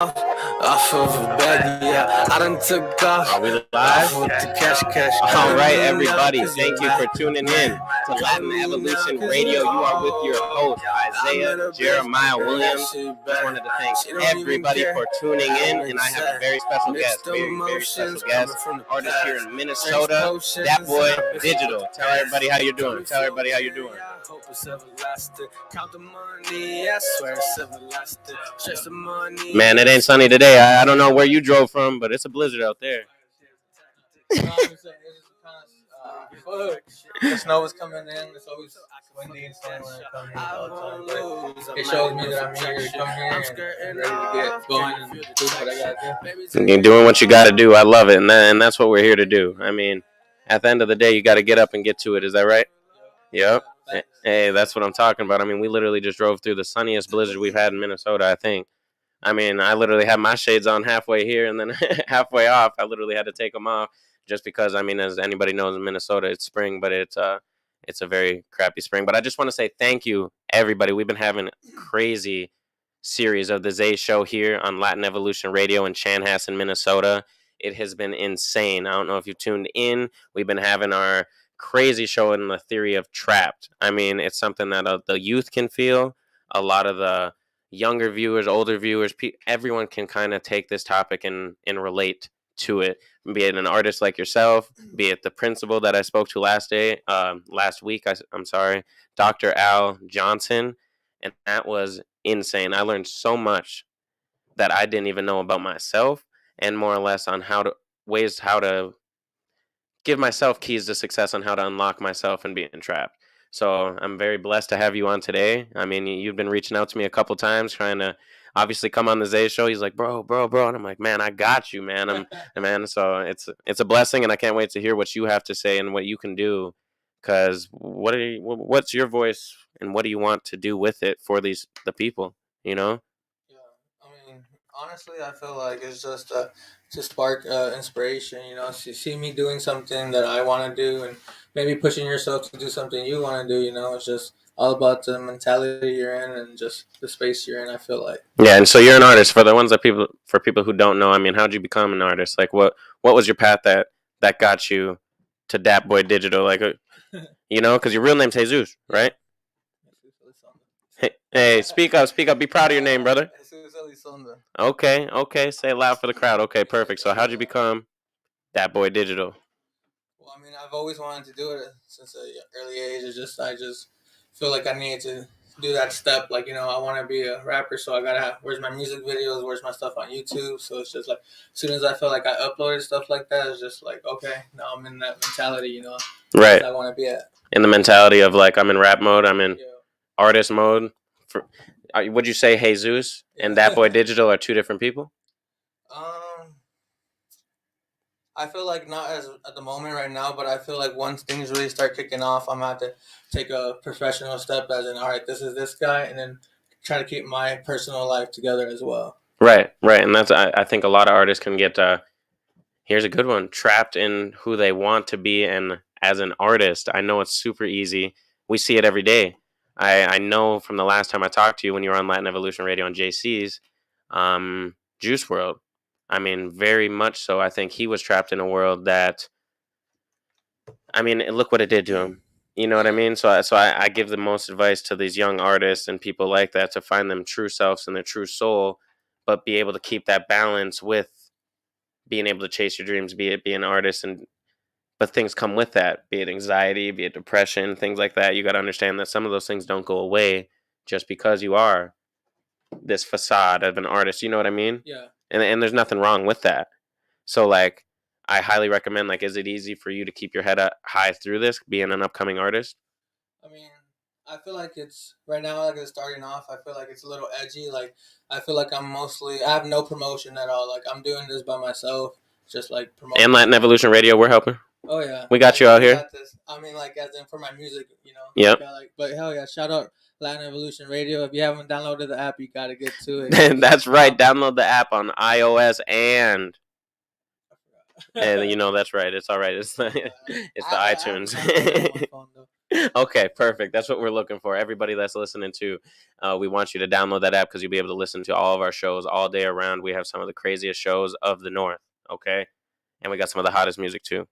Off of a bag, yeah. I done took off. Are we live? With the cash. All right, everybody. Thank you for tuning in to Latin Evolution Radio. You are with your host, Isaiah Jeremiah Williams. Just wanted to thank everybody for tuning in, and I have a very special guest, very special guest, artist here in Minnesota, Dat Boy Digital. Tell everybody how you're doing. Man, it ain't sunny today. I don't know where you drove from, but it's a blizzard out there. The snow was coming in. It's always windy and snowy when I come here all the time. But it shows me that I'm here to come here and ready to get going and do what I gotta do. You're doing what you gotta do. I love it, and that's what we're here to do. I mean, at the end of the day, you got to get up and get to it. Is that right? Yep. Hey, that's what I'm talking about. I mean, we literally just drove through the sunniest blizzard we've had in Minnesota, I think. I mean, I literally had my shades on halfway here and then halfway off. I literally had to take them off just because, I mean, as anybody knows, in Minnesota, it's spring, but it's a very crappy spring. But I just want to say thank you, everybody. We've been having a crazy series of the Zay Show here on Latin Evolution Radio in Chanhassen, Minnesota. It has been insane. I don't know if you've tuned in. We've been having our crazy show in the theory of trapped. I mean, it's something that the youth can feel. A lot of the younger viewers, older viewers, everyone can kind of take this topic and relate to it. Be it an artist like yourself, be it the principal that I spoke to last week, I'm sorry, Dr. Al Johnson, and that was insane. I learned so much that I didn't even know about myself, and more or less on how to give myself keys to success on how to unlock myself and being trapped. So I'm very blessed to have you on today. I mean, you've been reaching out to me a couple times trying to obviously come on the Zay Show. He's like, bro. And I'm like, man, I got you, man. So it's a blessing, and I can't wait to hear what you have to say and what you can do. Because what's your voice and what do you want to do with it for the people, you know? Yeah, I mean, honestly, I feel like it's just to spark inspiration, you know, see me doing something that I want to do and maybe pushing yourself to do something you want to do, you know. It's just all about the mentality you're in and just the space you're in, I feel like. Yeah, and so you're an artist. For the ones that people who don't know, I mean, how'd you become an artist? Like, what was your path that got you to Dat Boy Digital? Like, you know, because your real name's Jesus, right? Hey, speak up. Be proud of your name, brother. Okay. Say it loud for the crowd. Okay, perfect. So how'd you become Dat Boy Digital? Well, I mean, I've always wanted to do it since an early age. I just feel like I need to do that step. Like, you know, I want to be a rapper, so I gotta have, where's my music videos, where's my stuff on YouTube. So it's just like, as soon as I feel like I uploaded stuff like that, it's just like, okay, now I'm in that mentality, you know, right? I want to be at. In the mentality of like, I'm in rap mode, I'm in artist mode. Would you say Jesus and Dat Boy Digital are two different people? I feel like not as at the moment right now, but I feel like once things really start kicking off, I'm gonna have to take a professional step as in, all right, this is this guy, and then try to keep my personal life together as well. Right, and that's I think a lot of artists can get here's a good one, trapped in who they want to be, and as an artist, I know it's super easy. We see it every day. I know from the last time I talked to you when you were on Latin Evolution Radio on JC's, Juice WRLD. I mean, very much so. I think he was trapped in a world that, I mean, look what it did to him. You know what I mean? So I give the most advice to these young artists and people like that to find them true selves and their true soul, but be able to keep that balance with being able to chase your dreams, be an artist, but things come with that, be it anxiety, be it depression, things like that. You got to understand that some of those things don't go away just because you are this facade of an artist. You know what I mean? Yeah. And there's nothing wrong with that. So, like, I highly recommend, like, is it easy for you to keep your head high through this, being an upcoming artist? I mean, I feel like it's, right now, like, it's starting off, I feel like it's a little edgy. Like, I feel like I have no promotion at all. Like, I'm doing this by myself, just, like, promoting. And Latin Evolution Radio, we're helping. Oh, yeah. We got you out here. I mean, like, as in for my music, you know? Yep. Like, but hell yeah, shout out Latin Evolution Radio. If you haven't downloaded the app, you got to get to it. That's right. Download the app on iOS and you know, that's right. It's all right. It's the iTunes. Okay, perfect. That's what we're looking for. Everybody that's listening to, we want you to download that app because you'll be able to listen to all of our shows all day around. We have some of the craziest shows of the North. Okay, and we got some of the hottest music too.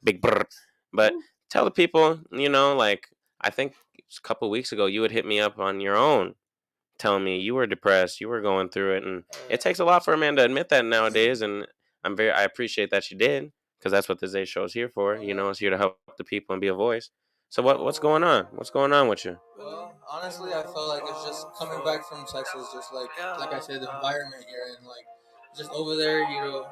Big brr. But tell the people, like I think a couple weeks ago you would hit me up on your own, telling me you were depressed, you were going through it, and it takes a lot for a man to admit that nowadays. And I appreciate that you did because that's what this day show is here for. It's here to help the people and be a voice. So what's going on? What's going on with you? Well, honestly, I feel like it's just coming back from Texas, just like I said, the environment you're in, like just over there, your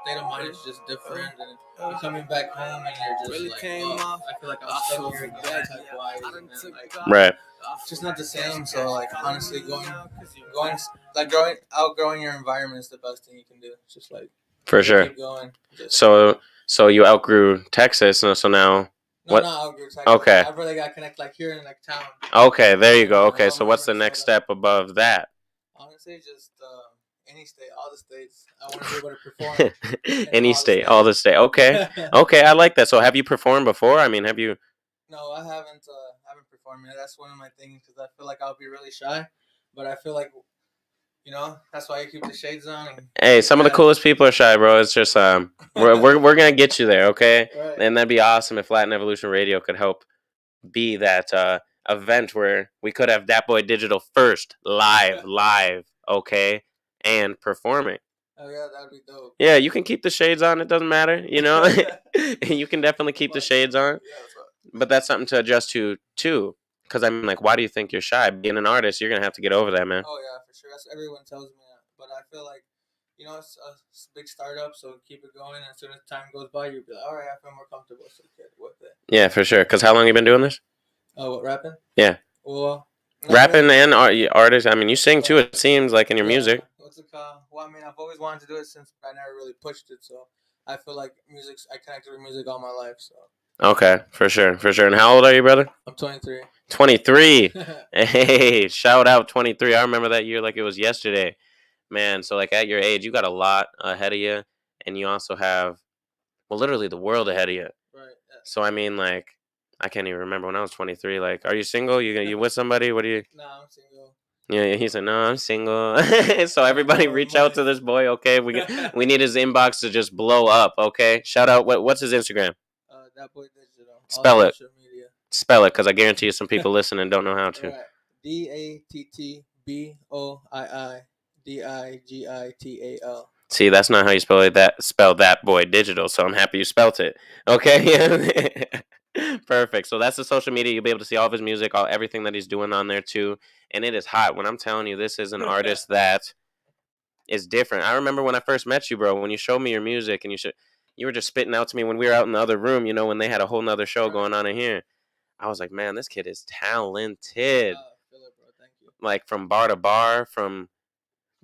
state of mind is just different, and you're coming back home and you're just like, oh, I feel like I'm stuck here again, type wise, and then, like, Right. it's just not the same. So like honestly, outgrowing your environment is the best thing you can do. It's just like For sure. keep going. So you outgrew Texas, so now. No, What? not outgrew Texas. Okay. I really got connect like here in like town. Okay, there you go. Okay, All so my what's the friends next know that. step above that? Honestly, just any state, all the states. I want to be able to perform. Any all the state, all the states. state. Okay, okay, I like that. So have you performed before? I mean, have you? No, I haven't performed yet. That's one of my things because I feel like I'll be really shy, but I feel like that's why you keep the shades on. Hey, some of the coolest people are shy, bro. It's just we're gonna get you there, okay? Right. And that'd be awesome if Latin Evolution Radio could help be that event where we could have Dat Boy Digital first live, okay, and performing. Oh yeah, that'd be dope. Yeah, you can keep the shades on. It doesn't matter, You can definitely keep the shades on. Yeah, that's right. But that's something to adjust to too. Because I mean, like, why do you think you're shy? Being an artist, you're gonna have to get over that, man. Oh yeah, for sure. That's everyone tells me that, but I feel like it's a big startup, so keep it going. And as soon as time goes by, you'll be like, all right, I feel more comfortable, so get with it. Yeah, for sure. Because how long you been doing this? Oh, what, rapping? Yeah. Well, rapping and artist. I mean, you sing too. It seems like in your music. What's it called? Well, I mean, I've always wanted to do it since I never really pushed it. So I feel like I connected with music all my life. So Okay, for sure, for sure. And how old are you, brother? I'm 23. 23. Hey, shout out 23. I remember that year like it was yesterday, man. So like at your age, you got a lot ahead of you, and you also have, well, literally the world ahead of you. Right. Yeah. So I mean, like, I can't even remember when I was 23. Like, are you single? You with somebody? What do you? Nah, I'm single. Yeah, he said, no, I'm single. So everybody reach out to this boy, okay? We need his inbox to just blow up, okay? Shout out, what's his Instagram? Dat Boy Digital. Spell it. Social media. Spell it, because I guarantee you some people listening don't know how to. Right. DATTBOIIDIGITAL. See, that's not how you spell that boy digital, so I'm happy you spelt it. Okay? Perfect. So that's the social media. You'll be able to see all of his music, everything that he's doing on there too. And it is hot. When I'm telling you, this is an artist that is different. I remember when I first met you, bro, when you showed me your music and you were just spitting out to me when we were out in the other room, when they had a whole nother show going on in here. I was like, man, this kid is talented. Feel it, bro. Thank you. Like from bar to bar, from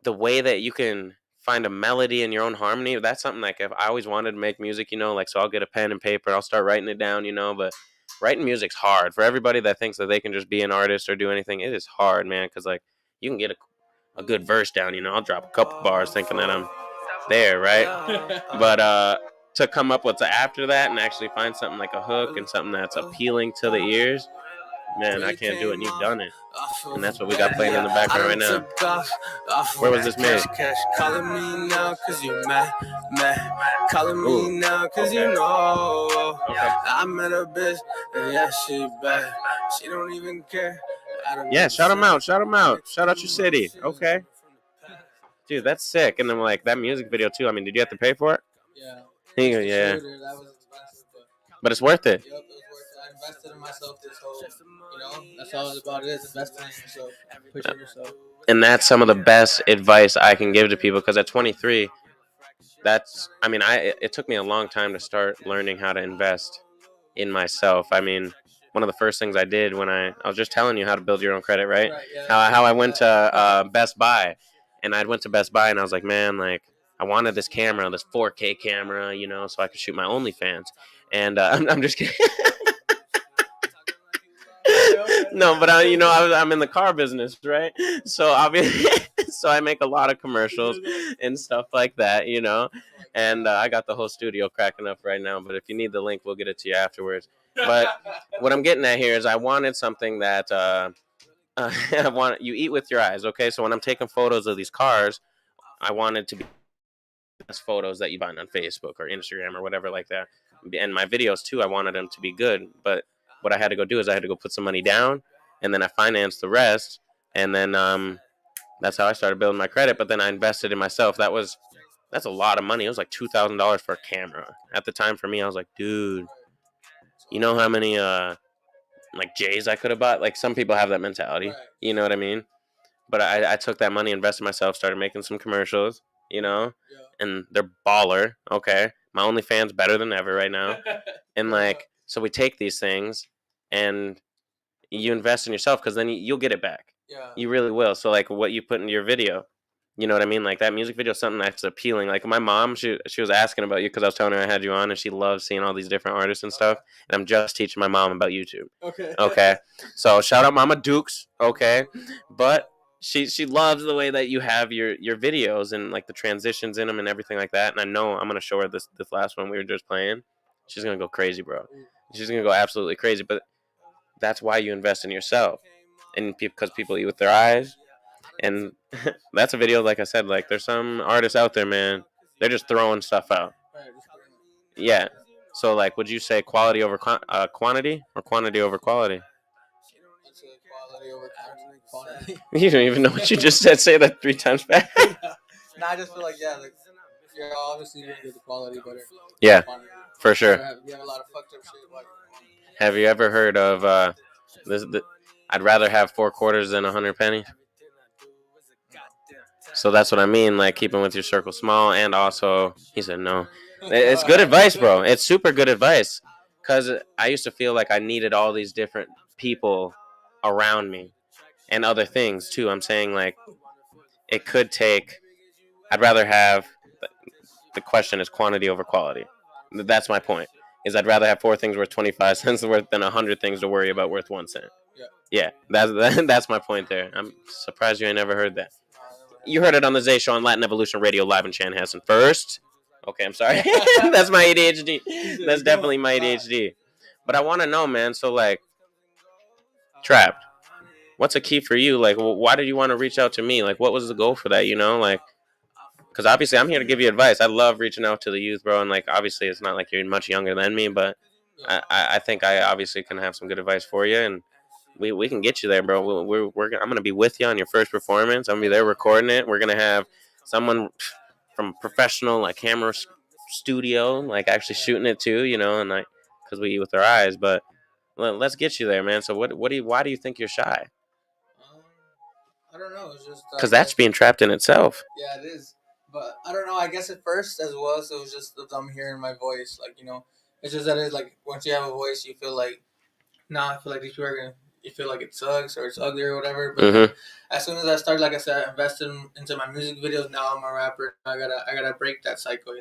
the way that you can find a melody in your own harmony. That's something like if I always wanted to make music, like, so I'll get a pen and paper, I'll start writing it down, but writing music's hard for everybody that thinks that they can just be an artist or do anything. It is hard, man. Cause like you can get a good verse down, I'll drop a couple bars thinking that I'm there. Right. But, to come up with after that and actually find something like a hook and something that's appealing to the ears, man, I can't do it, and you've done it. And that's what we got playing in the background right now. Where was this made? Calling me now cause you mad. Calling me now cause you know. Okay. I met a bitch and yeah, she bad. She don't even care. Yeah, shout them out. Shout out your city. Okay. Dude, that's sick. And then like that music video too. I mean, did you have to pay for it? Yeah. Yeah. That was expensive, but it's worth it. Yep, it was worth it. I invested in myself this whole, that's all about it is investing in yourself, pushing yourself. And that's some of the best advice I can give to people because at 23, it took me a long time to start learning how to invest in myself. I mean, one of the first things I did when I was just telling you how to build your own credit, right? Yeah. How I went to Best Buy, and I went to Best Buy and I was like, man, like, I wanted this camera, this 4K camera, so I could shoot my OnlyFans. And I'm just kidding. No, but I'm in the car business, right? So obviously, so I make a lot of commercials and stuff like that, And I got the whole studio cracking up right now. But if you need the link, we'll get it to you afterwards. But what I'm getting at here is I wanted something that I want you eat with your eyes. Okay, so when I'm taking photos of these cars, I wanted to be best photos that you find on Facebook or Instagram or whatever like that. And my videos too, I wanted them to be good. But what I had to go do is I had to go put some money down, and then I financed the rest, and then that's how I started building my credit. But then I invested in myself. That's a lot of money. It was like $2,000 for a camera at the time. For me, I was like, dude, you know how many like J's I could have bought? Like some people have that mentality. Right. You know what I mean? But I took that money, invested in myself, started making some commercials, you know, Yeah. and they're baller. Okay, my OnlyFans better than ever right now, and like so we take these things and you invest in yourself because then you'll get it back. Yeah. You really will. So like what you put into your video, you know what I mean? Like that music video is something that's appealing. Like my mom, she was asking about you because I was telling her I had you on, and she loves seeing all these different artists and stuff. And I'm just teaching my mom about YouTube. Okay. Okay, so shout out Mama Dukes. Okay, but she loves the way that you have your videos and like the transitions in them and everything like that. And I know I'm gonna show her this last one we were just playing. She's gonna go crazy, bro. She's gonna go absolutely crazy. But that's why you invest in yourself, and because people eat with their eyes. And that's a video, like I said, like there's some artists out there, man. They're just throwing stuff out. Yeah. So like, would you say quality over quantity or quantity over quality? Quality over quantity. You don't even know what you just said. Say that 3 times back. Nah, I just feel like like you're obviously gonna get the quality better. Yeah, Quantity. for sure. You have a lot of fucked up shit. Like, Have you ever heard of this? I'd rather have 4 quarters than 100 pennies. So that's what I mean, like keeping with your circle small, and also he said no. It's good advice, bro. It's super good advice, because I used to feel like I needed all these different people around me and other things too. I'm saying like it could take. I'd rather have. The question is quantity over quality. That's my point. Is I'd rather have 4 things worth 25 cents worth than 100 things to worry about worth 1 cent. Yeah, that's my point there. I'm surprised you ain't never heard that. You heard it on the Zay Show on Latin Evolution Radio live in Chanhassen first. Okay, I'm sorry. That's my ADHD. That's definitely my ADHD. But I want to know, man. So, like, Trapped, what's a key for you? Like, why did you want to reach out to me? Like, what was the goal for that, you know? Like, because obviously I'm here to give you advice. I love reaching out to the youth, bro. And, like, obviously it's not like you're much younger than me, but I think I obviously can have some good advice for you. And we can get you there, bro. I'm gonna be with you on your first performance. I'm gonna be there recording it. We're gonna have someone from professional like camera studio, like actually shooting it too, you know, and like because we eat with our eyes. But let's get you there, man. So why do you think you're shy? I don't know. It's just because that's being trapped in itself. Yeah, it is. But I don't know. I guess at first as well, so it was just I'm hearing my voice, like it's just that it's like once you have a voice, you feel like I feel like these people are gonna. You feel like it sucks or it's ugly or whatever. But as soon as I started, like I said, I invested into my music videos. Now I'm a rapper. I gotta break that cycle.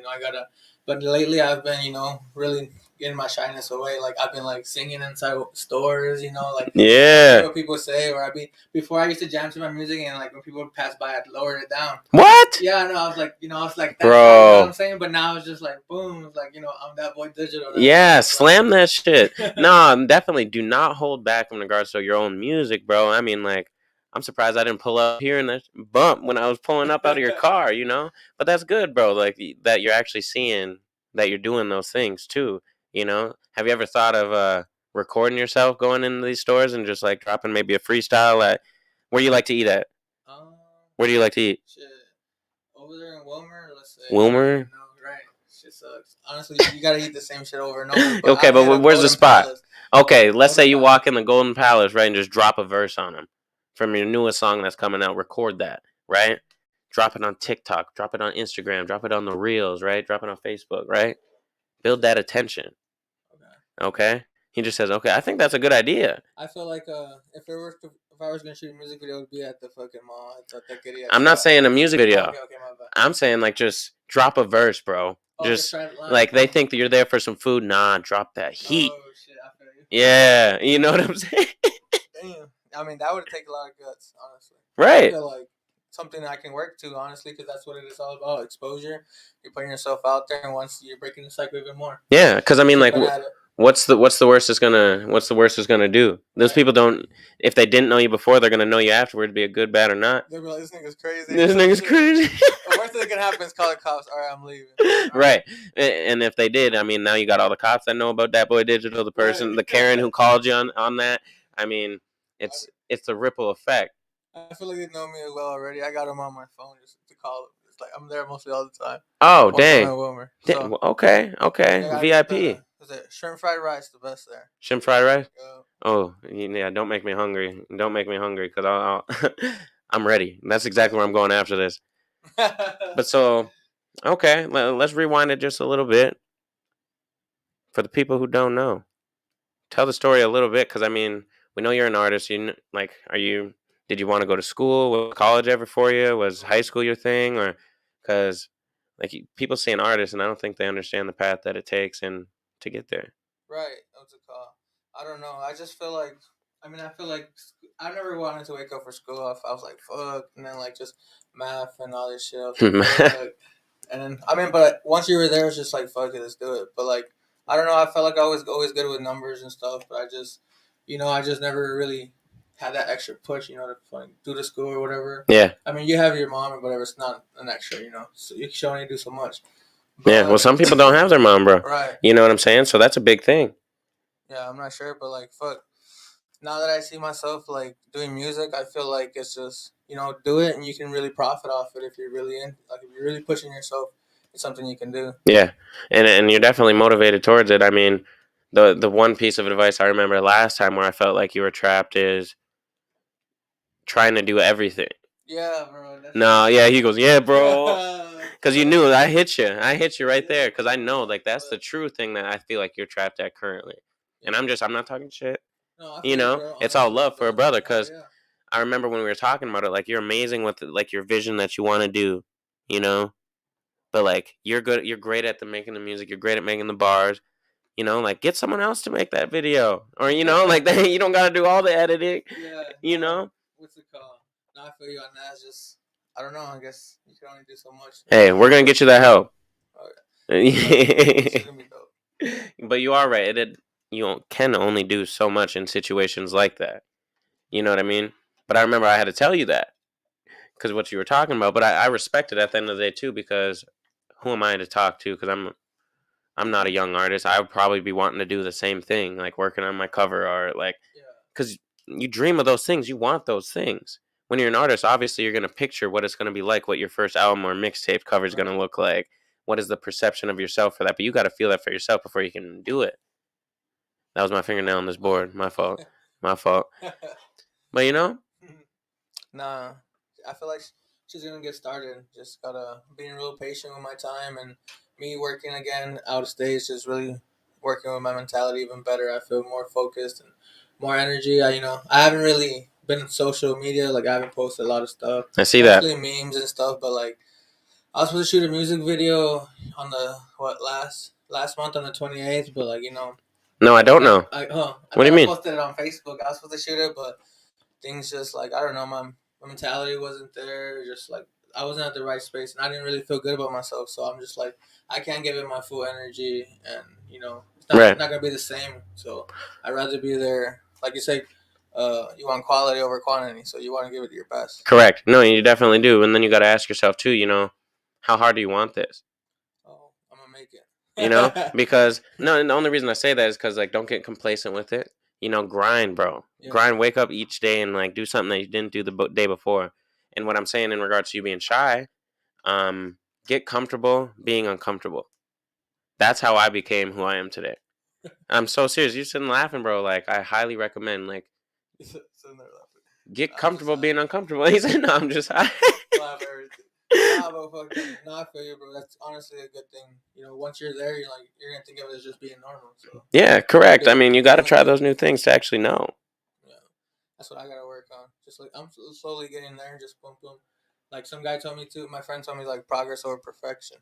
But lately I've been, really getting my shyness away. Like I've been like singing inside stores. Like what people say. Or before I used to jam to my music, and like when people would pass by, I'd lower it down. What? Yeah, I know. I was like, that, bro. You know what I'm saying? But now it's just like boom. It's like I'm that boy digital. Yeah, slam that shit. No, definitely do not hold back in regards to your own music, bro. I mean, like, I'm surprised I didn't pull up here in that bump when I was pulling up out of your car, But that's good, bro. Like that you're actually seeing that you're doing those things too. Have you ever thought of recording yourself going into these stores and just like dropping maybe a freestyle at where you like to eat at? Where do you like to eat? Shit. Over there in Wilmer, let's say. Wilmer? Right. Shit sucks. Honestly, you gotta eat the same shit over and over. Okay, but where's the spot? Okay, let's say you walk in the Golden Palace, right, and just drop a verse on them from your newest song that's coming out. Record that, right? Drop it on TikTok, drop it on Instagram, drop it on the Reels, right? Drop it on Facebook, right? Build that attention. Okay. He just says, okay, I think that's a good idea. I feel like if I was gonna shoot a music video, it would be at the fucking mall. I'm not saying a music video. Okay, my bad. I'm saying like just drop a verse, bro. Just like they think that you're there for some food. Nah, drop that heat. Oh shit, I feel you. Yeah, you know what I'm saying? Damn. I mean, that would take a lot of guts, honestly. Right. I feel like something that I can work to, honestly, because that's what it is all about. Exposure. You're putting yourself out there, and once you're breaking the cycle even more. Yeah, because I mean, like, what's the worst it's gonna do? Those Right. people don't. If they didn't know you before, they're gonna know you afterwards. Be it good, bad, or not. They'll be like, this nigga's crazy. This nigga's crazy. The worst thing that can happen is call the cops. All right, I'm leaving. Right. And if they did, I mean, now you got all the cops that know about Dat Boy Digital, the person, Right. the Karen who called you on that. I mean, it's a ripple effect. I feel like they know me well already. I got them on my phone just to call them. It's like I'm there mostly all the time. Oh, Most of dang. them at Wilmer. Dang. So, Well, okay. I VIP. get the shrimp fried rice, the best there. Shrimp fried rice. Yeah. Oh, yeah. Don't make me hungry. Don't make me hungry, because I'll I'm ready. That's exactly where I'm going after this. But so, okay, let's rewind it just a little bit for the people who don't know. Tell the story a little bit, because I mean, we know you're an artist. Like, did you want to go to school? Was college ever for you? Was high school your thing? Or because like people say an artist, and I don't think they understand the path that it takes and to get there. Right. What's it called? I don't know. I just feel like, I feel like I never wanted to wake up for school. I was like, fuck. And then, like, just math and all this shit. I was like, fuck. And then, but once you were there, it's just like, fuck it, let's do it. But, like, I don't know. I felt like I was always good with numbers and stuff. But I just never really had that extra push, to like, do the school or whatever. Yeah. I mean, you have your mom or whatever. It's not an extra, So you can only do so much. But, yeah. Well, some people don't have their mom, bro. Right. You know what I'm saying? So that's a big thing. Yeah, I'm not sure, but like, fuck. Now that I see myself like doing music, I feel like it's just do it and you can really profit off it if you're really if you're really pushing yourself. It's something you can do. Yeah, and you're definitely motivated towards it. I mean, the one piece of advice I remember last time where I felt like you were trapped is trying to do everything. Yeah, bro. No, yeah, he goes, yeah, bro. Because you knew I hit you right there. Because I know, like, that's the true thing that I feel like you're trapped at currently. And I'm not talking shit. No, it's all love for a brother. Because I remember when we were talking about it, like, you're amazing with like your vision that you want to do, but like you're great at making the music, you're great at making the bars, like get someone else to make that video, or like that. You don't got to do all the editing. Yeah. What's it called? No, I feel you on that. It's just I don't know. I guess you can only do so much. Hey, we're gonna get you that help. It's gonna be dope. But you are right. You can only do so much in situations like that. You know what I mean? But I remember I had to tell you that because what you were talking about. But I respect it at the end of the day too, because who am I to talk to? Because I'm not a young artist. I would probably be wanting to do the same thing, like working on my cover art, like, because you dream of those things, you want those things. When you're an artist, obviously you're gonna picture what it's gonna be like, what your first album or mixtape cover is gonna look like. What is the perception of yourself for that? But you got to feel that for yourself before you can do it. That was my fingernail on this board. My fault. My fault. But Nah, I feel like she's gonna get started. Just gotta being real patient with my time and me working again out of stage. Just really working with my mentality even better. I feel more focused and more energy. I haven't really been in social media. Like I haven't posted a lot of stuff. I see that. Mostly memes and stuff. But like I was supposed to shoot a music video on the last month on the 28th. But like No, I don't know. What do you mean? I posted it on Facebook. I was supposed to shoot it, but things just like I don't know. My mentality wasn't there. Just like I wasn't at the right space, and I didn't really feel good about myself. So I'm just like I can't give it my full energy, and it's not gonna be the same. So I'd rather be there. Like you say, you want quality over quantity, so you want to give it your best. Correct. No, you definitely do, and then you got to ask yourself too. How hard do you want this? Oh, I'm gonna make it. Because the only reason I say that is because like don't get complacent with it. Grind, bro. Yeah. Grind. Wake up each day and like do something that you didn't do the day before. And what I'm saying in regards to you being shy, get comfortable being uncomfortable. That's how I became who I am today. I'm so serious. You're sitting laughing, bro. Like I highly recommend like get comfortable being uncomfortable. He said, "No, I'm just high." No, I feel you, bro. That's honestly a good thing. Once you're there, you're gonna think of it as just being normal. So yeah, correct. I mean, you got to try those new things to actually know. Yeah, that's what I gotta work on. Just like I'm slowly getting there. Just boom, boom. Like some guy told me too. My friend told me like progress over perfection.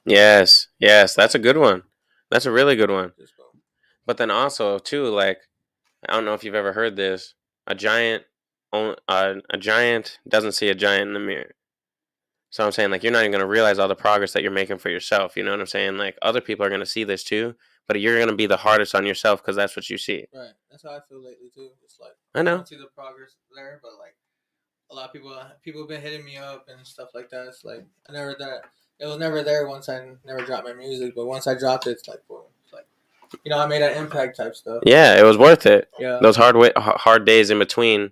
Yes, that's a good one. That's a really good one. But then also too, like I don't know if you've ever heard this. A giant doesn't see a giant in the mirror. So I'm saying, like, you're not even going to realize all the progress that you're making for yourself. You know what I'm saying? Like, other people are going to see this too, but you're gonna be the hardest on yourself because that's what you see. Right. That's how I feel lately too. It's like I know. don't see the progress there, but like a lot of people have been hitting me up and stuff like that. It's like it was never there once I never dropped my music, but once I dropped it, it's like boom. It's like I made an impact type stuff. Yeah, it was worth it. Yeah. Those hard days in between,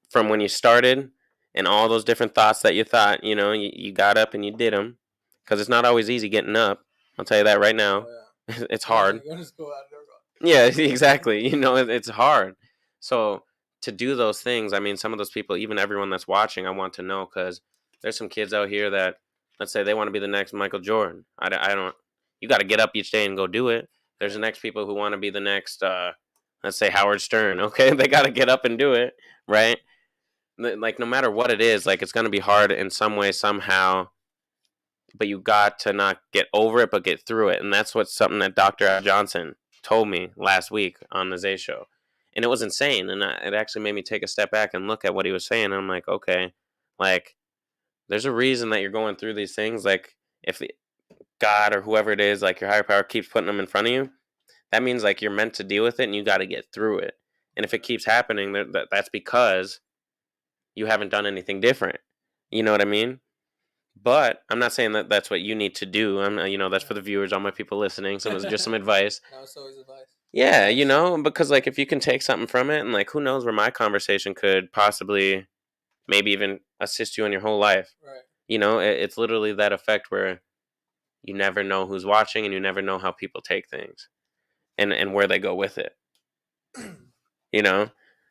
from when you started, and all those different thoughts that you thought, you got up and you did them, because it's not always easy getting up. I'll tell you that right now. Oh, yeah. It's hard. Going to school, Yeah, exactly. It's hard. So to do those things, I mean, some of those people, even everyone that's watching, I want to know, because there's some kids out here that, let's say, they want to be the next Michael Jordan. I don't. You got to get up each day and go do it. There's the next people who want to be the next, let's say, Howard Stern. Okay, they got to get up and do it, right? Like, no matter what it is, like, it's going to be hard in some way, somehow. But you got to not get over it, but get through it. And that's something that Dr. Al Johnson told me last week on the Zay Show. And it was insane. And it actually made me take a step back and look at what he was saying. And I'm like, okay, like, there's a reason that you're going through these things. Like, if God or whoever it is, like your higher power, keeps putting them in front of you, that means like you're meant to deal with it and you got to get through it. And if it keeps happening, that's because you haven't done anything different. You know what I mean? But I'm not saying that that's what you need to do. That's for the viewers, all my people listening. So it's just some advice. No, it's always advice. Yeah, because like if you can take something from it, and like who knows where my conversation could possibly, maybe even assist you in your whole life. Right. It's literally that effect where you never know who's watching, and you never know how people take things, and where they go with it.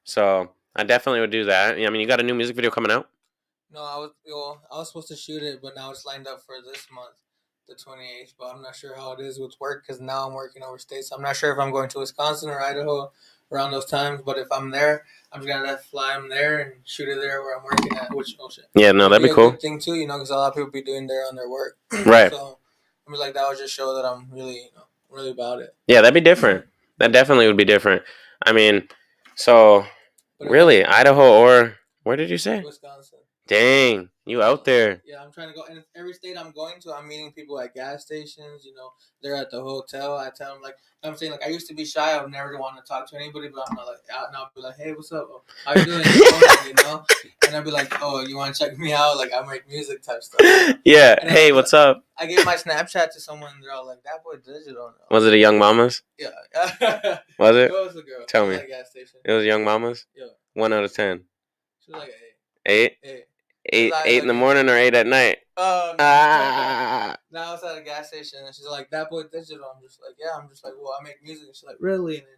So I definitely would do that. I mean, you got a new music video coming out? No, I was supposed to shoot it, but now it's lined up for this month, the 28th. But I'm not sure how it is with work, because now I'm working overseas. So I'm not sure if I'm going to Wisconsin or Idaho around those times. But if I'm there, I'm just gonna fly them there and shoot it there where I'm working at. Yeah, no, that'd be cool. Good thing too, because a lot of people be doing there on their work. Right. So I mean, like that would just show that I'm really, really about it. Yeah, that'd be different. That definitely would be different. I mean, so really, Idaho or where did you say? Wisconsin. Dang, you out there. Yeah, I'm trying to go. And every state I'm going to, I'm meeting people at gas stations. They're at the hotel. I tell them, like, I'm saying, like, I used to be shy. I would never want to talk to anybody, but I'm not like out now. I'll be like, hey, what's up? How you doing? And I'll be like, oh, you want to check me out? Like, I make music type stuff. Yeah. Hey, what's up? I gave my Snapchat to someone, and they're all like, that boy digital. Was it a Young Mamas? Yeah. Was it? It was a girl. Tell me. At a gas station. It was Young Mamas? Yeah. 1 out of 10. She was like 8. 8? 8 in the morning or 8 at night? Oh, no. Ah. Now I was at a gas station, and she's like, that boy digital. I'm just like, yeah. I'm just like, well, I make music. And she's like, really? And then,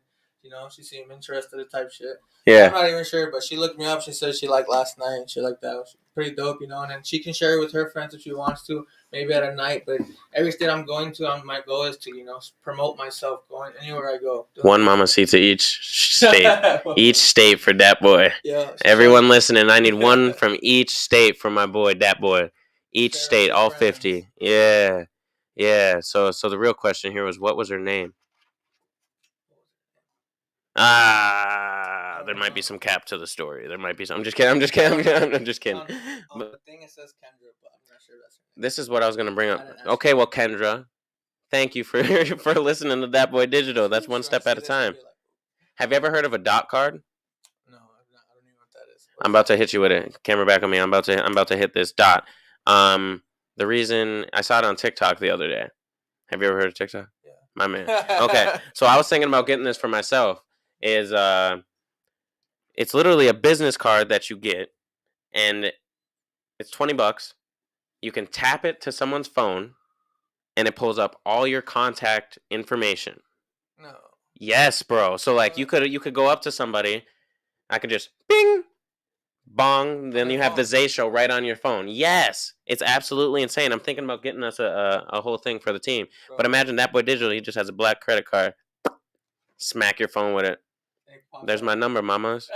she seemed interested in type shit. Yeah. I'm not even sure, but she looked me up. She said she liked Last Night and shit like that. It was pretty dope, and then she can share it with her friends if she wants to, maybe at a night. But every state I'm going to, my goal is to, promote myself going anywhere I go. One mama seat to each state. Each state for that boy. Yeah. Everyone listening, I need one from each state for my boy, that boy. Each state, all 50. Yeah. Yeah. So the real question here was, what was her name? There might be some cap to the story. There might be some. I'm just kidding. I'm just kidding. On the thing it says Kendra, but I'm not sure that's her name. This is what I was gonna bring up. Okay, well, Kendra, thank you for listening to That Boy Digital. That's one step at a time. Have you ever heard of a dot card? No, I've not. I don't even know what that is. I'm about to hit you with it. Camera back on me. I'm about to hit this dot. The reason I saw it on TikTok the other day. Have you ever heard of TikTok? Yeah. My man. Okay, so I was thinking about getting this for myself. It's literally a business card that you get, and it's $20. You can tap it to someone's phone, and it pulls up all your contact information. No. Yes, bro. So like you could go up to somebody, I could just bing, bong, then you have the Zay Show right on your phone. Yes, it's absolutely insane. I'm thinking about getting us a whole thing for the team. Bro. But imagine That Boy Digital. He just has a black credit card. Smack your phone with it. There's my number, mamas.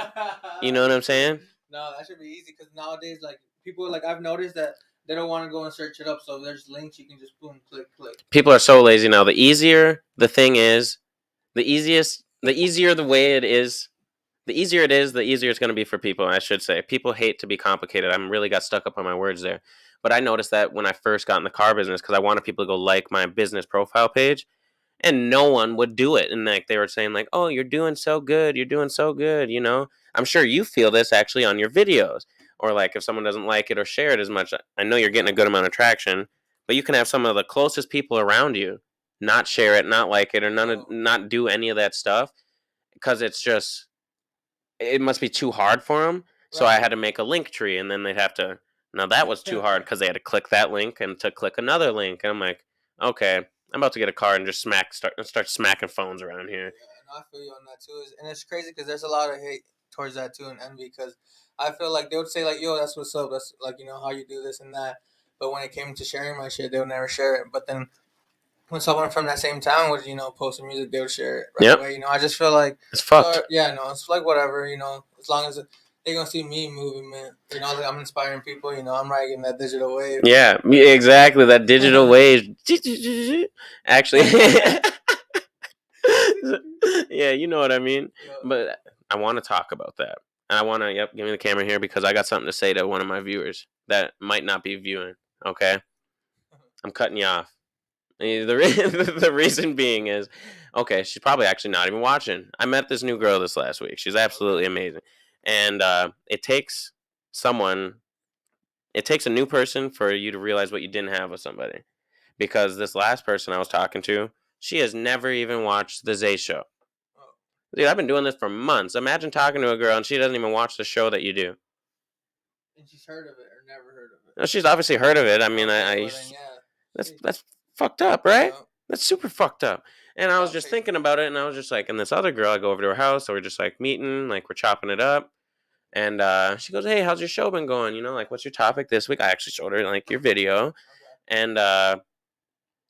You know what I'm saying? No, that should be easy, because nowadays, like, people, like, I've noticed that they don't want to go and search it up, so there's links you can just boom, click. People are so lazy now. The easier the thing is, the easier the way it is, the easier it is, the easier it's going to be for people, I should say. People hate to be complicated. I really got stuck up on my words there. But I noticed that when I first got in the car business, because I wanted people to go like my business profile page, and no one would do it. And like they were saying, like, "Oh, you're doing so good. You're doing so good." You know, I'm sure you feel this actually on your videos, or like if someone doesn't like it or share it as much. I know you're getting a good amount of traction, but you can have some of the closest people around you not share it, not like it, or not do any of that stuff because it must be too hard for them. So I Right. had to make a link tree, and then they'd have to. Now that was too hard because they had to click that link and to click another link. And I'm like, okay, I'm about to get a car and just start smacking phones around here. Yeah, and I feel you on that too. And it's crazy because there's a lot of hate towards that too and envy because I feel like they would say like, "Yo, that's what's up. That's like how you do this and that." But when it came to sharing my shit, they would never share it. But then when someone from that same town would post some music, they would share it right Yep. away. I just feel like It's fucked. yeah, no, it's like whatever. As long as they're gonna see me moving, man. Like I'm inspiring people. I'm riding that digital wave. Yeah, exactly. That digital wave. Actually, yeah, you know what I mean. Yeah. But I want to talk about that. And I want to, give me the camera here because I got something to say to one of my viewers that might not be viewing. Okay, I'm cutting you off. The reason being is, okay, she's probably actually not even watching. I met this new girl this last week. She's absolutely amazing, and it takes a new person for you to realize what you didn't have with somebody. Because this last person I was talking to, she has never even watched the Zay Show. Dude, I've been doing this for months. Imagine talking to a girl and she doesn't even watch the show that you do. And she's heard of it or never heard of it. No, she's obviously heard of it. I mean, that's fucked up, right? That's super fucked up. And I was just thinking about it, and I was just like, and this other girl, I go over to her house, so we're just like meeting, like we're chopping it up. And she goes, "Hey, how's your show been going? Like, what's your topic this week?" I actually showed her like your video, and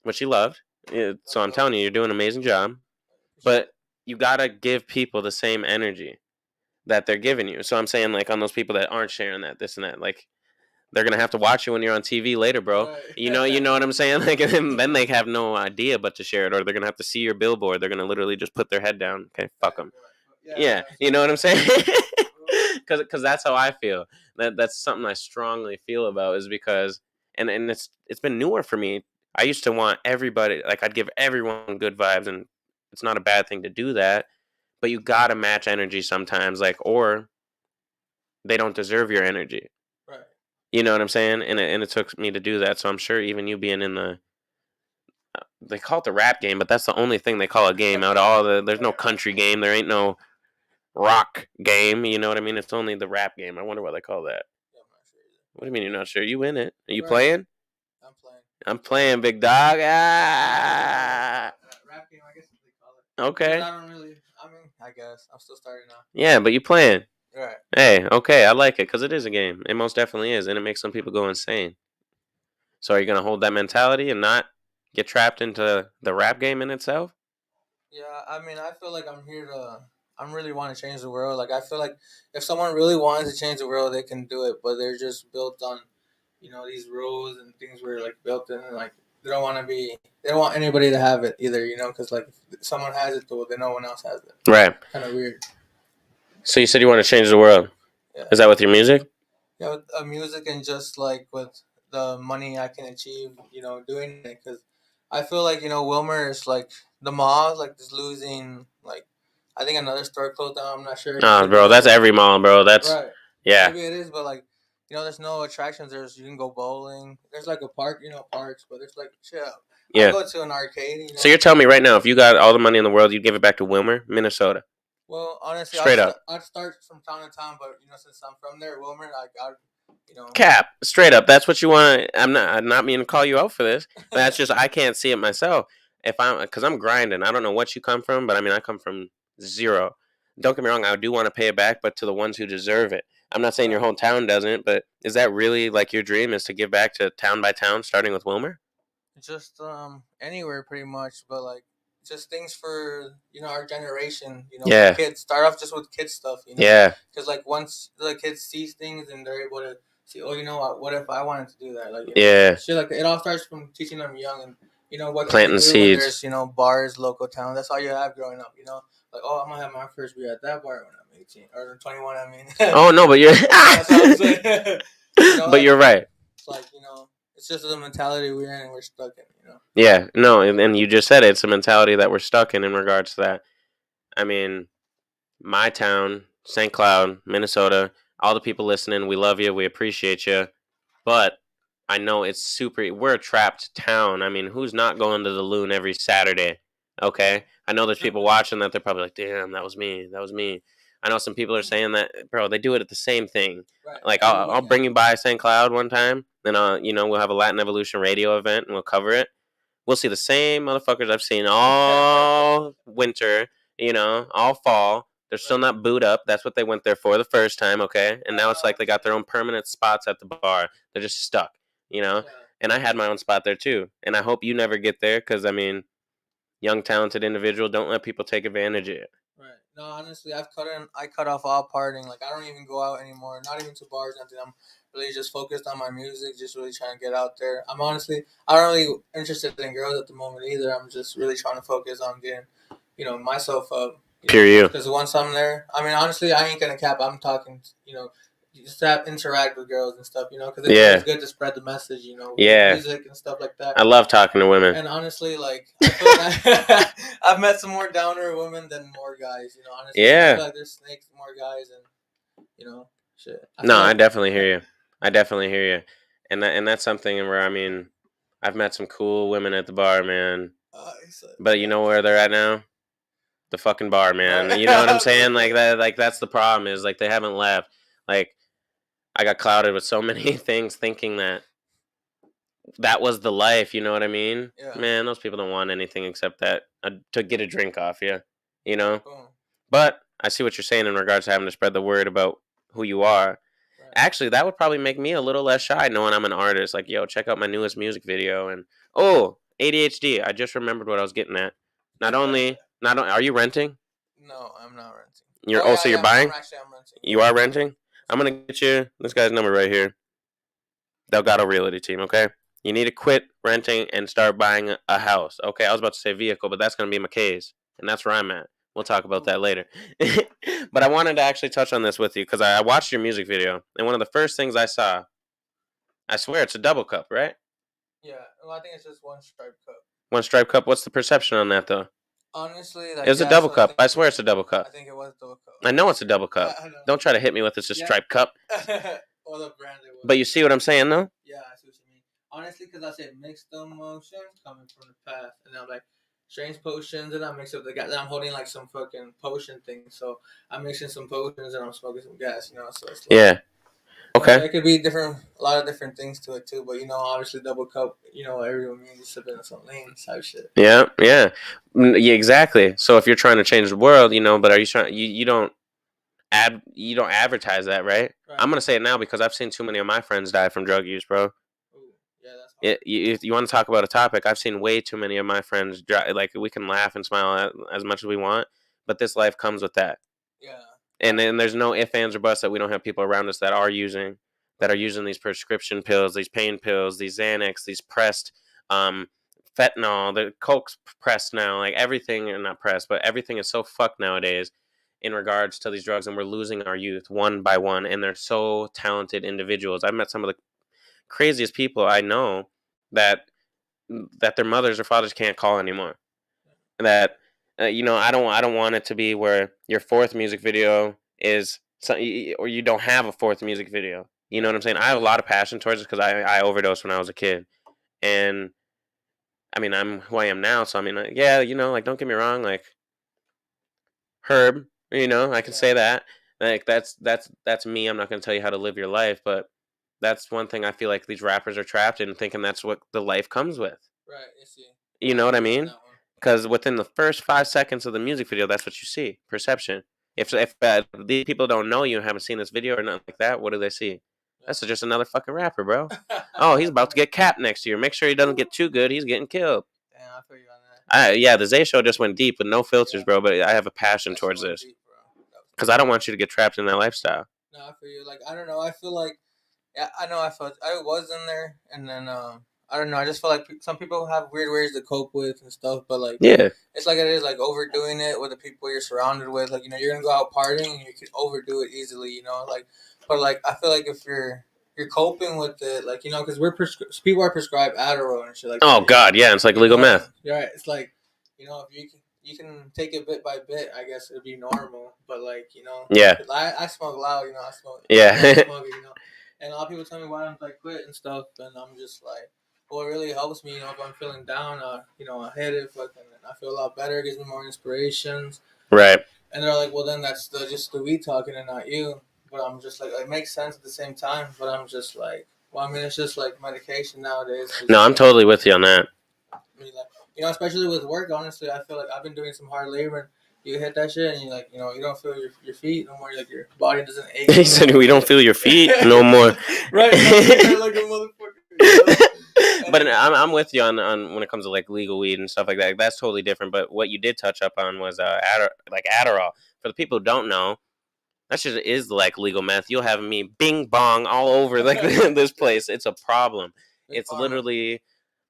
what she loved. So I'm telling you, you're doing an amazing job. But you gotta give people the same energy that they're giving you. So I'm saying, like, on those people that aren't sharing that, this and that, like, they're gonna have to watch you when you're on TV later, bro. Right. You know what I'm saying? Like, and then they have no idea but to share it, or they're gonna have to see your billboard. They're gonna literally just put their head down. Okay, fuck them. Yeah, you know what I'm saying? Because that's how I feel. That's something I strongly feel about is because and it's been newer for me. I used to want everybody, like, I'd give everyone good vibes, and it's not a bad thing to do that, but you gotta match energy sometimes, like, or they don't deserve your energy. Right. You know what I'm saying? And it took me to do that. So I'm sure even you being in the they call it the rap game, but that's the only thing they call a game out of all there's no country game, there ain't no rock game, you know what I mean? It's only the rap game. I wonder why they call that. Yeah, I'm not sure either. What do you mean you're not sure? You in it? Are you Right. playing? I'm playing. I'm playing, big dog. Ah. Rap game, I guess they call it. Okay. But I guess I'm still starting now. Yeah, but you playing. Right. Hey, okay, I like it because it is a game. It most definitely is, and it makes some people go insane. So are you gonna hold that mentality and not get trapped into the rap game in itself? Yeah, I feel like I'm really want to change the world. Like, I feel like if someone really wanted to change the world, they can do it, but they're just built on, these rules and things were like built in, like, they don't want anybody to have it either, because like if someone has it though, then no one else has it. Right. Kind of weird. So you said you want to change the world. Yeah. Is that with your music? Yeah, with music and just like with the money I can achieve, doing it. Because I feel like, Wilmer is like the mall, like just losing, like, I think another store closed down. I'm not sure. Nah, bro, that's every mall, bro. That's right. Yeah. Maybe it is, but like, there's no attractions. You can go bowling. There's like a park, parks, but there's like chill. Yeah. I go to an arcade. So you're telling me right now, if you got all the money in the world, you'd give it back to Wilmer, Minnesota? Well, honestly, Straight up. I'd start from town to town, but since I'm from there, Wilmer, I'd. Cap, straight up. That's what you want. I'm not meaning to call you out for this. But that's just I can't see it myself. Because I'm grinding. I don't know what you come from, but I come from zero. Don't get me wrong. I do want to pay it back, but to the ones who deserve it. I'm not saying your whole town doesn't, but is that really like your dream? Is to give back to town by town, starting with Wilmer? Just anywhere pretty much, but like just things for our generation. Yeah. Kids start off just with kids stuff. Yeah. Because like once the kids see things and they're able to see, what if I wanted to do that? Like yeah. Shit, like it all starts from teaching them young and what planting seeds. There's bars, local town. That's all you have growing up. Like, oh, I'm gonna have my first beer at that bar when I'm 18 or 21. Oh no, but you're. That's what I'm saying. But you're right. It's like It's just the mentality we're in and we're stuck in, you know. Yeah, no, and you just said it, it's a mentality that we're stuck in regards to that. I mean, my town, St. Cloud, Minnesota, all the people listening, we love you, we appreciate you, but I know it's super. We're a trapped town. I mean, who's not going to the Loon every Saturday? Okay, I know there's people watching that. They're probably like, "Damn, that was me. That was me." I know some people are saying that, bro. They do it at the same thing. Right. Like, Every I'll bring you by St. Cloud one time, then we'll have a Latin Evolution radio event and we'll cover it. We'll see the same motherfuckers I've seen all winter, all fall. They're still not booed up. That's what they went there for the first time, okay? And now it's like they got their own permanent spots at the bar. They're just stuck, Yeah. And I had my own spot there too. And I hope you never get there because, I mean, young, talented individual, don't let people take advantage of it. Right. No, honestly, I cut off all partying. Like, I don't even go out anymore. Not even to bars, nothing. I'm really just focused on my music, just really trying to get out there. I'm not really interested in girls at the moment either. I'm just really trying to focus on getting, myself up. Pure you. Because once I'm there, I mean, honestly, I ain't gonna cap. I'm talking, just to interact with girls and stuff, because it's good to spread the message, with music and stuff like that. I love talking to women. And honestly, like, I feel like I've met some more downer women than more guys, honestly. I feel like there's snakes, more guys, and, shit. I definitely hear you. And that's something where, I mean, I've met some cool women at the bar, man. But you know where they're at now? The fucking bar, man. You know what I'm saying? Like that. Like that's the problem. Is like they haven't left. Like I got clouded with so many things, thinking that was the life. You know what I mean? Yeah. Man, those people don't want anything except that to get a drink off you. You know. Boom. But I see what you're saying in regards to having to spread the word about who you are. Right. Actually, that would probably make me a little less shy, knowing I'm an artist. Like, yo, check out my newest music video. And ADHD. I just remembered what I was getting at. Not only, are you renting? No, I'm not renting. You're you're buying? I'm renting. You are renting? I'm gonna get you this guy's number right here. Delgado Realty Team. Okay, you need to quit renting and start buying a house. Okay, I was about to say vehicle, but that's gonna be McKay's, and that's where I'm at. We'll talk about that later. But I wanted to actually touch on this with you because I watched your music video, and one of the first things I saw, I swear it's a double cup, right? Yeah, well, I think it's just one striped cup. One striped cup. What's the perception on that, though? Honestly, it was a double cup. I swear it's a double cup. I think it was a double cup. I know it's a double cup. Don't try to hit me with it's a striped cup. Or the brand it was. But you see what I'm saying, though? Yeah, I see what you mean. Honestly, because I said mixed emotions coming from the past, and I'm like strange potions, and I mix up the gas. I'm holding like some fucking potion thing, so I'm mixing some potions and I'm smoking some gas. So it's like, yeah. Okay. It could be a lot of different things to it too, but obviously double cup. Everyone means sipping on some lean type shit. Yeah, exactly. So if you're trying to change the world, but are you trying? You don't advertise that, right? I'm gonna say it now because I've seen too many of my friends die from drug use, bro. Ooh, yeah, that's hard. If you want to talk about a topic, I've seen way too many of my friends die. Like we can laugh and smile as much as we want, but this life comes with that. Yeah. And then there's no ifs, ands, or buts that we don't have people around us that are using these prescription pills, these pain pills, these Xanax, these pressed fentanyl, the coke's pressed now, like everything, or not pressed, but everything is so fucked nowadays in regards to these drugs, and we're losing our youth one by one, and they're so talented individuals. I've met some of the craziest people I know that their mothers or fathers can't call anymore. That I don't want it to be where your fourth music video is or you don't have a fourth music video. You know what I'm saying? I have a lot of passion towards it because I overdosed when I was a kid, and I mean I'm who I am now. So I mean, like don't get me wrong, like Herb, I can say that. Like that's me. I'm not gonna tell you how to live your life, but that's one thing I feel like these rappers are trapped in, thinking that's what the life comes with. Right. I see. You know what I mean? Because within the first 5 seconds of the music video, that's what you see. Perception. If these people don't know you and haven't seen this video or nothing like that, what do they see? That's just another fucking rapper, bro. Oh, he's about to get capped next year. Make sure he doesn't get too good. He's getting killed. Damn, I feel you on that. The Zay Show just went deep with no filters, bro. But I have a passion towards this because I don't want you to get trapped in that lifestyle. No, I feel you. Like I don't know. I feel like, yeah, I know. I was in there, and then I don't know. I just feel like some people have weird ways to cope with and stuff, but like, yeah, it's like it is like overdoing it with the people you're surrounded with. Like you're gonna go out partying and you can overdo it easily. Like, but like I feel like if you're you're coping with it, like, you know, because people are prescribed Adderall and shit like Oh that. God, yeah, it's like You legal know, meth. you're right. It's like, you know, if you can take it bit by bit, I guess it'd be normal. But like, you know, Yeah, 'cause I smoke loud, you know, I smoke, yeah, I smoke it, you know, and a lot of people tell me why I'm like quit and stuff, and I'm just like, well, it really helps me, you know, if I'm feeling down, you know, I hit it, fucking, and I feel a lot better. It gives me more inspirations. right. And they're like, well, then that's just the weed talking and not you. But I'm just like, it makes sense at the same time. But I'm just like, well, I mean, it's just like medication nowadays. 'Cause, No, I'm totally with you on that. I mean, like, you know, especially with work, honestly, I feel like I've been doing some hard labor. And you hit that shit and you like, you know, you don't feel your feet no more. Like your body doesn't ache. He said we don't feel your feet no more. Right. Like a motherfucker. You know? But I'm with you on when it comes to like legal weed and stuff like that. That's totally different. But what you did touch up on was like Adderall. For the people who don't know, that shit is like legal meth. You'll have me bing bong all over like this place. It's a problem. It's literally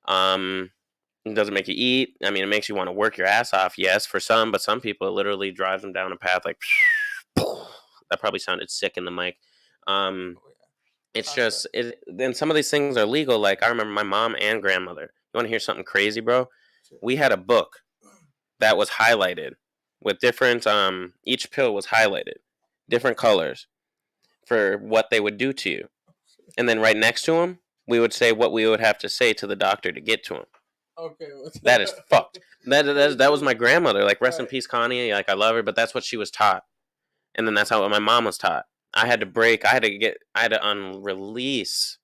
it doesn't make you eat. I mean, it makes you want to work your ass off. Yes, for some, but some people it literally drives them down a path like that. Probably sounded sick in the mic. It's just then some of these things are legal. Like I remember my mom and grandmother. You want to hear something crazy, bro? We had a book that was highlighted with different. Each pill was highlighted, different colors for what they would do to you, and then right next to them, we would say what we would have to say to the doctor to get to him. Okay. That is fucked. That was my grandmother. Like rest in peace, Connie. Like I love her, but that's what she was taught, and then that's how my mom was taught. I had to unrelease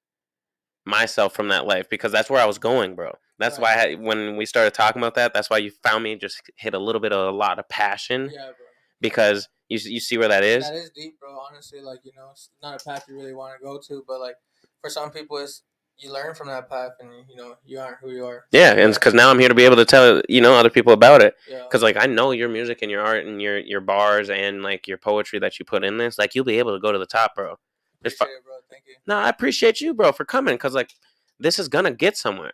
myself from that life because that's where I was going, bro. That's why when we started talking about that, that's why you found me just hit a lot of passion. Yeah, bro. Because you see where that is? That is deep, bro. Honestly, like, you know, it's not a path you really want to go to, but like for some people, it's you learn from that path, and you know you aren't who you are. Yeah, and because now I'm here to be able to tell other people about it. Because like I know your music and your art and your bars and like your poetry that you put in this, like you'll be able to go to the top, bro. Appreciate it, bro. Thank you. No, I appreciate you, bro, for coming. Because like this is gonna get somewhere.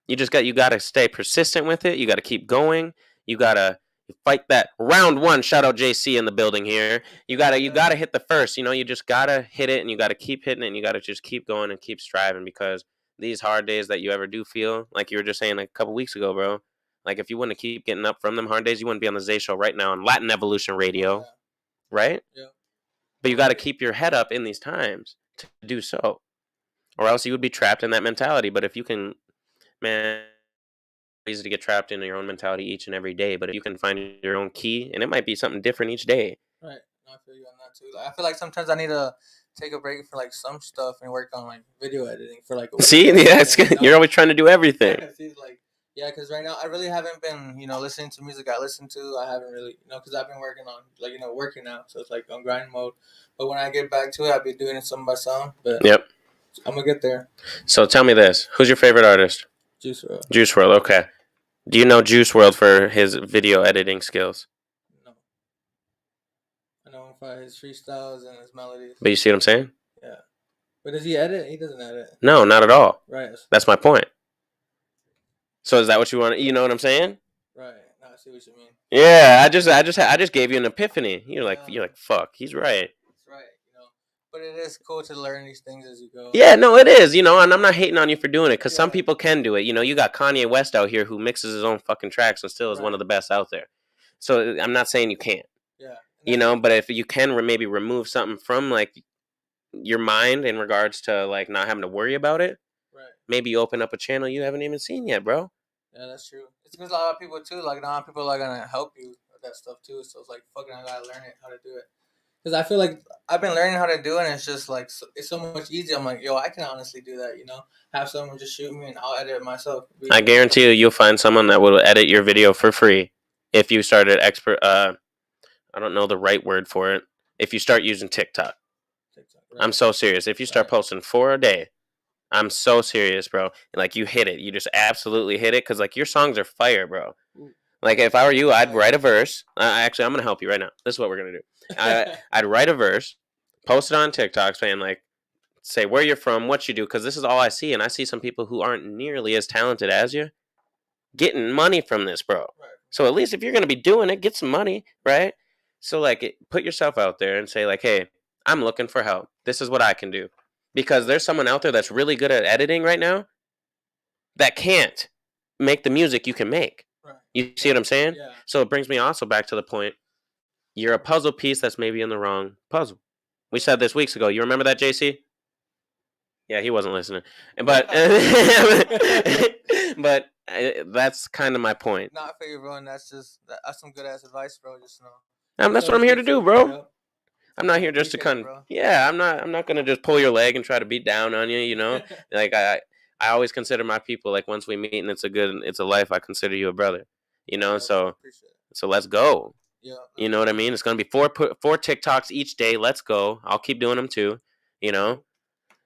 You gotta stay persistent with it. You gotta keep going. You gotta fight that round one. Shout out JC in the building here. You gotta hit the first. You just gotta hit it, and you gotta keep hitting it, and you gotta just keep going and keep striving because these hard days that you ever do feel, like you were just saying a couple weeks ago, bro. Like if you wouldn't keep getting up from them hard days, you wouldn't be on the Zay Show right now on Latin Evolution Radio, right? Yeah. But you gotta keep your head up in these times to do so, or else you would be trapped in that mentality. But if you can, man. Easy to get trapped in your own mentality each and every day, but if you can find your own key, and it might be something different each day. Right, I feel you on that too. Like, I feel like sometimes I need to take a break for like some stuff and work on like video editing for like. See, yeah, it's good. You're always trying to do everything. Yeah, because right now I really haven't been, listening to music I listen to. I haven't really, because I've been working on working now, so it's like on grind mode. But when I get back to it, I'll be doing it some by some. But yep, I'm gonna get there. So tell me this: who's your favorite artist? Juice WRLD. Juice WRLD. Okay. Do you know Juice WRLD for his video editing skills? No. I know him for his freestyles and his melodies. But you see what I'm saying? Yeah. But does he edit? He doesn't edit. No, not at all. Right. That's my point. So is that what you want? You know what I'm saying? Right. No, I see what you mean. Yeah, I just gave you an epiphany. You're like, fuck, he's right. That's right. But it is cool to learn these things as you go. Yeah, no, it is, and I'm not hating on you for doing it, because some people can do it. You got Kanye West out here who mixes his own fucking tracks and still is one of the best out there. So I'm not saying you can't. Yeah. But if you can maybe remove something from, like, your mind in regards to, like, not having to worry about it, maybe you open up a channel you haven't even seen yet, bro. Yeah, that's true. It's because a lot of people, too, like, a lot of people are going to help you with that stuff, too. So it's like, fucking, I got to learn how to do it. Because I feel like I've been learning how to do it, and it's just like it's so much easier. I'm like, I can honestly do that. Have someone just shoot me, and I'll edit it myself. I guarantee you'll find someone that will edit your video for free if you started I don't know the right word for it. If you start using TikTok, right. I'm so serious. If you start posting 4 a day, I'm so serious, bro. Like you hit it, you just absolutely hit it, because like your songs are fire, bro. Like if I were you, I'd write a verse. Actually, I'm gonna help you right now. This is what we're gonna do. I'd write a verse, post it on TikTok, saying like, say where you're from, what you do, because this is all I see, and I see some people who aren't nearly as talented as you getting money from this, bro. Right. So at least if you're gonna be doing it, get some money, right? So like, put yourself out there and say like, hey, I'm looking for help. This is what I can do. because there's someone out there that's really good at editing right now that can't make the music you can make. Right. You see what I'm saying? Yeah. So it brings me also back to the point. You're a puzzle piece that's maybe in the wrong puzzle. We said this weeks ago. You remember that, JC? Yeah, he wasn't listening. But but that's kind of my point. Not for you, bro. And that's some good ass advice, bro. Just know. That's what I'm here to do, bro. Yep. I'm not here just to Appreciate it, bro. Yeah, I'm not gonna just pull your leg and try to beat down on you. You know, like I always consider my people, like, once we meet and it's a life, I consider you a brother. You know, Yeah, so appreciate it. so let's go. Yeah. You know what I mean? It's gonna be four TikToks each day. Let's go. I'll keep doing them too. You know,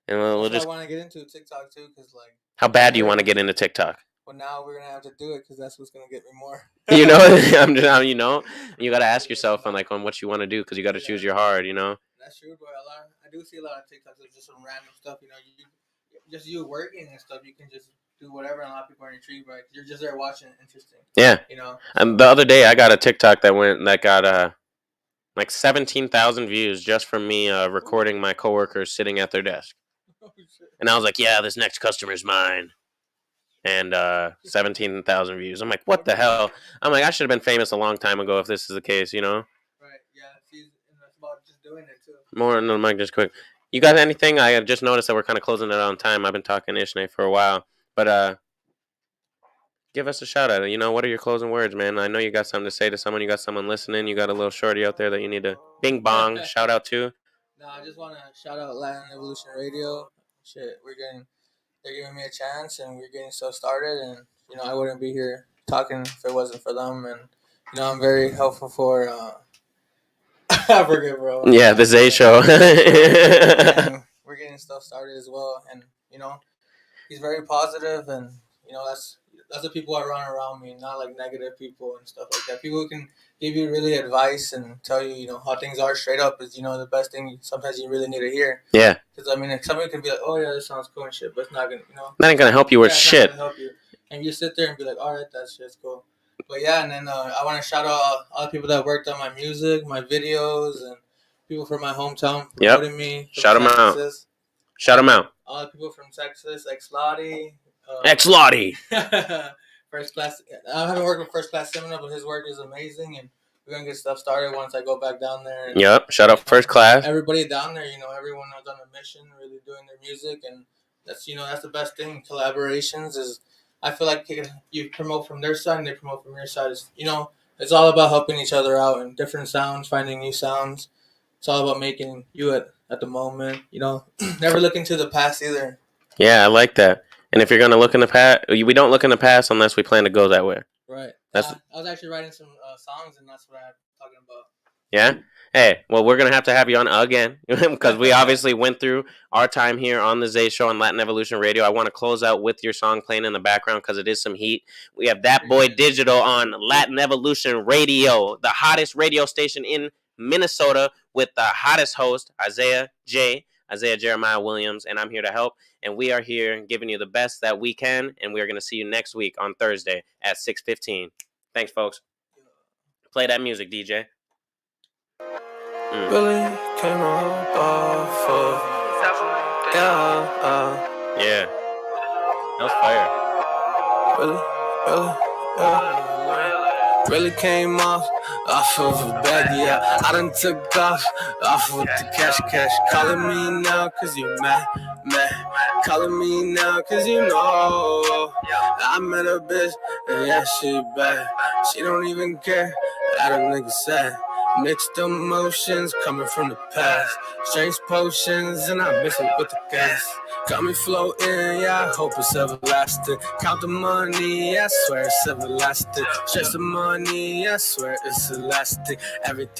and we'll That's just. why I want to get into TikTok too, cause like. How bad do you want to get into TikTok? Well, now we're gonna have to do it, cause that's what's gonna get me more. You know, you know, you gotta ask yourself on what you want to do, because you gotta choose your hard. You know. That's true, bro. I do see a lot of TikToks of just some random stuff. You know, you working and stuff. You can just do whatever, and a lot of people are intrigued, right? You're just there watching, interesting. Yeah. You know. And the other day, I got a TikTok that got like 17,000 views just from me recording my coworkers sitting at their desk. Oh, shit. And I was like, yeah, this next customer is mine. And 17,000 views. I'm like, what the hell? I'm like, I should have been famous a long time ago if this is the case, you know? Right. Yeah. And that's about just doing it too. More on the mic just quick. You got anything? I just noticed that we're kind of closing it on time. I've been talking to Ishne for a while. But give us a shout out. You know, what are your closing words, man? I know you got something to say to someone. You got someone listening. You got a little shorty out there that you need to bing bong shout out to. No, I just want to shout out Latin Evolution Radio. Shit, they're giving me a chance, and we're getting stuff started. And you know, I wouldn't be here talking if it wasn't for them. And you know, I'm very helpful for. I forget, bro. Yeah, the Zay Show. We're getting stuff started as well, and you know, he's very positive, and you know, that's the people I run around me, not like negative people and stuff like that. People who can give you really advice and tell you, you know, how things are straight up is, you know, the best thing sometimes you really need to hear. Yeah. Because, I mean, somebody can be like, oh, yeah, this sounds cool and shit, but it's not going to, you know. That ain't going to help you with shit. It's not gonna help you. And you sit there and be like, all right, that shit's cool. But, yeah, and then I want to shout out all the people that worked on my music, my videos, and people from my hometown promoting me. Shout them out. Shout them out. All the people from Texas, X-Lottie. X-Lottie. First Class. I haven't worked with First Class Seminar, but his work is amazing, and we're gonna get stuff started once I go back down there. And, yep. Shout out First Class. Everybody down there, you know, everyone that's on a mission, really doing their music, and that's, you know, that's the best thing. Collaborations is, I feel like you promote from their side and they promote from your side. It's, you know, it's all about helping each other out and different sounds, finding new sounds. It's all about making you at the moment. You know, never looking to the past either. Yeah, I like that. And if you're going to look in the past, we don't look in the past unless we plan to go that way. Right. I was actually writing some songs, and that's what I'm talking about. Yeah? Hey, well, we're going to have you on again because we obviously went through our time here on the Zay Show on Latin Evolution Radio. I want to close out with your song playing in the background because it is some heat. We have That Boy Digital on Latin Evolution Radio, the hottest radio station in Minnesota with the hottest host, Isaiah Jeremiah Williams, and I'm here to help. And we are here giving you the best that we can, and we are going to see you next week on Thursday at 6:15. Thanks, folks. Play that music, DJ. Really came up off of Yeah. That was fire. Really came off of a bag, yeah. I done took off with the cash. Calling me now cause you mad. Calling me now cause you know I met a bitch, and yeah, she bad. She don't even care that a nigga sad. Mixed emotions coming from the past. Strange potions and I mix it with the gas. Got me floating, yeah, I hope it's everlasting. Count the money, I swear it's everlasting. Stress the money, I swear it's elastic. Everything